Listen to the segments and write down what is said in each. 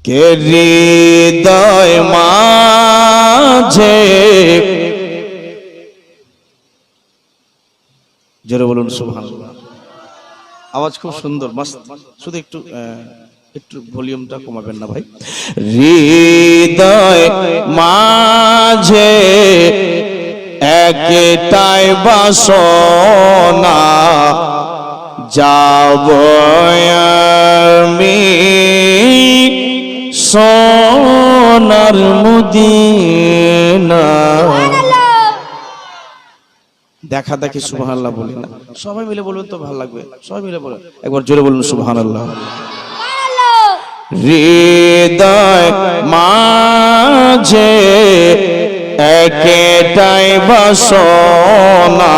কে হৃদয় মাঝে জোরে বলুন সুবহানাল্লাহ। আওয়াজ খুব সুন্দর, মস্ত। শুধু একটু একটু ভলিউমটা কমাবেন না ভাই। হৃদয় মাঝে একটাই বাসনা, যাব আমি সোনার মদিনা। দেখা দেখি সুবহানাল্লাহ বলি না, সবাই মিলে বলবেন তো ভালো লাগবে। সবাই মিলে বলুন, একবার জোরে বলুন সুবহানাল্লাহ। হৃদয় মাঝে একটাই বাসনা,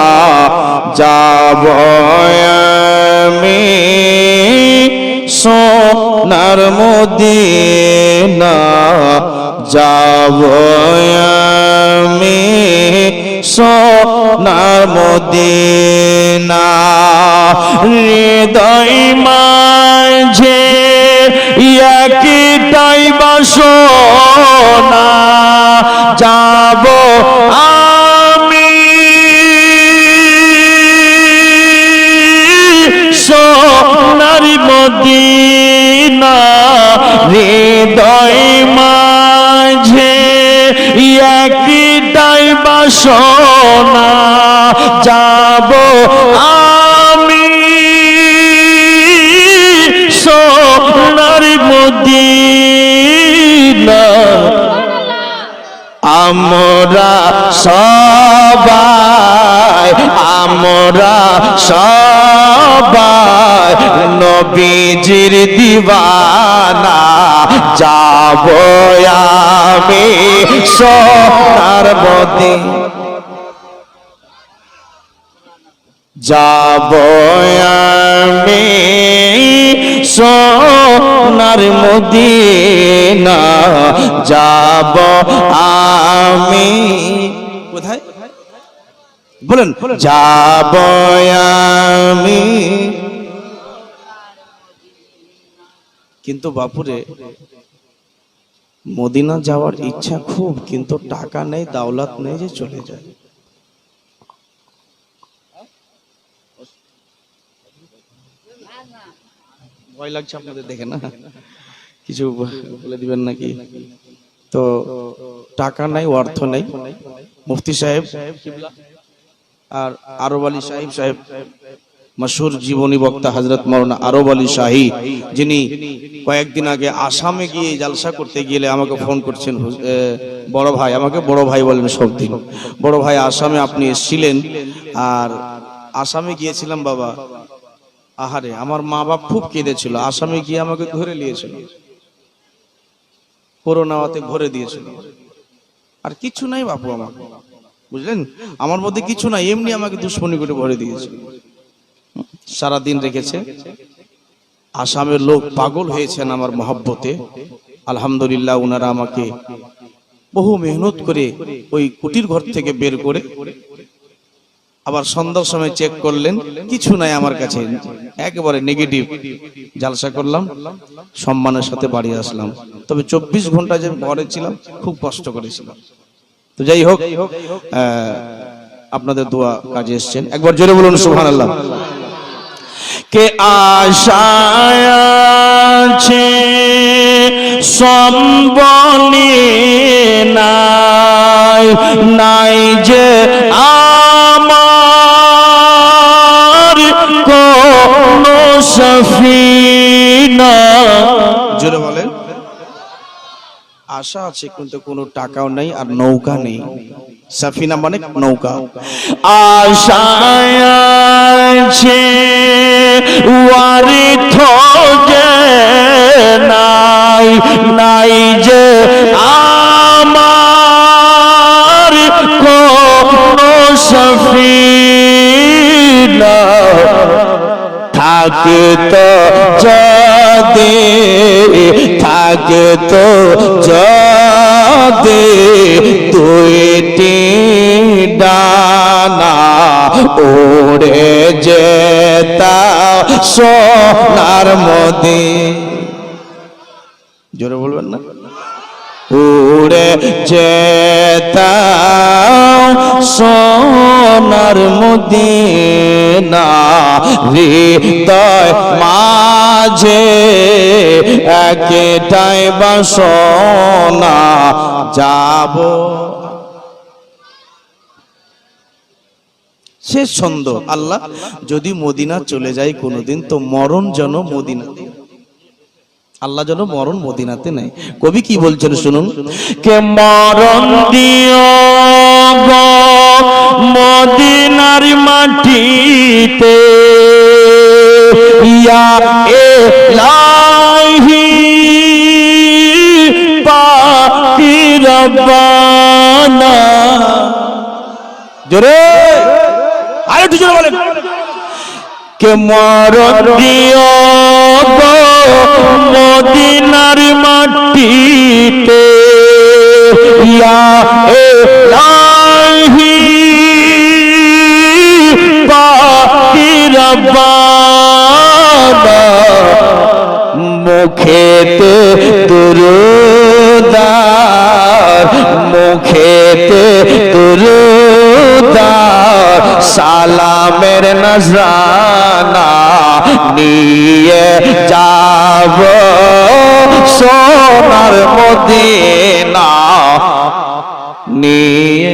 যাব আমি সোনার মদিনা, যাব আমি সোনার মদিনা। হৃদয় মাঝে একটাই বাসনা, যাব আমি সোনার মদিনা। হৃদয় মাঝে একটাই বাসনা, যাব আমি সোনার মদিনা। আমরা সবাই নবীজির দিওয়ানা, যাব আমি সোনার মদিনা, যাব আমি সোনার মদিনা, যাব আমি। কোথায় বলেন? যাব আমি। কিন্তু বাপুরে মদিনা যাওয়ার ইচ্ছা খুব, কিন্তু টাকা নেই, দাওলাত নেই যে চলে যায়। ভয় লাগছে আপনাদের দেখে না? কিছু বলে দিবেন নাকি? তো টাকা নাই, অর্থ নেই। মুফতি সাহেব আর আরব আলী সাহেব মশহুর জীবনী বক্তা হযরত মাওলানা আরব আলী শাহী, যিনি কয়েকদিন আগে আসামে গিয়ে জালসা করতে গেলে আমাকে ফোন করছেন, বড় ভাই, আমাকে বড় ভাই বলেন সব দিন, বড় ভাই আসামে আপনি এসেছিলেন, আর আসামে গিয়েছিলাম বাবা, আহারে আমার মা বাপ খুব কেঁদেছিল, আসামে গিয়ে আমাকে ধরে নিয়েছিল, করোনাতে ভরে দিয়েছিল, আর কিছু নাই বাপু আমার, বুঝলেন, আমার মধ্যে কিছু নাই, এমনি আমাকে দুশ্মনী করে ভরে দিয়েছিল, সারাদিন রেখেছে। আসামের লোক পাগল হয়েছেন আমার মহব্বতে। আলহামদুলিল্লাহ, ওনারা আমাকে বহু মেহনত করে ওই কুটির ঘর থেকে বের করে আবার সন্ধ্যার সময় চেক করলেন, কিছু নাই আমার কাছে, একেবারে নেগেটিভ। জালসা করলাম, সম্মানের সাথে বাড়ি আসলাম। তবে 24 ঘন্টা যে ঘরে ছিলাম, খুব কষ্ট করেছিলাম। তো যাই হোক, আপনাদের দোয়া কাজে এসছেন, একবার জোরে বলুন সুবহানাল্লাহ। কে আশায় আছে সম্বলি নাই, নাই যে আমার কোনো সফিনা। জোরে বলেন। আশা আছে কিন্তু কোনো টাকাও নেই, আর নৌকা নেই। সাফিনা মানে নৌকা। আশায় আছে ওয়ারিথ যে নাই, নাই যে আমার কোনো সফিনা। থাকতো যদি, থাকতো যদি দুইটি ডানা, উড়ে যেতাম সোনার মদিনা। জোরে বলবেন না? উড়ে যেতাম সোনার মদিনা, হৃদয় মাঝে একটাই বাসনা, যাব। শেষ ছন্দ, আল্লাহ যদি মদিনা চলে যায় কোনোদিন, তো মরণ যেন মদিনাতে, আল্লাহ যেন মরণ মদিনাতে নেই। কবি কি বলছেন শুনুন। কে মরণ দিও গো মদিনার মাটিতে, ইয়া ইলাহি পাকি রব্বানা। জোরে আরেকটু জোরে বলেন। কে মরণ দিও গো মদিনার মাটিতে, ইয়া ইলাহি পাকি রব্বানা। মুখেতে দুরুদার, মুখেতে দুরুদার, সালামের নজরানা নিয়ে যাব সোনার মদিনা, নিয়ে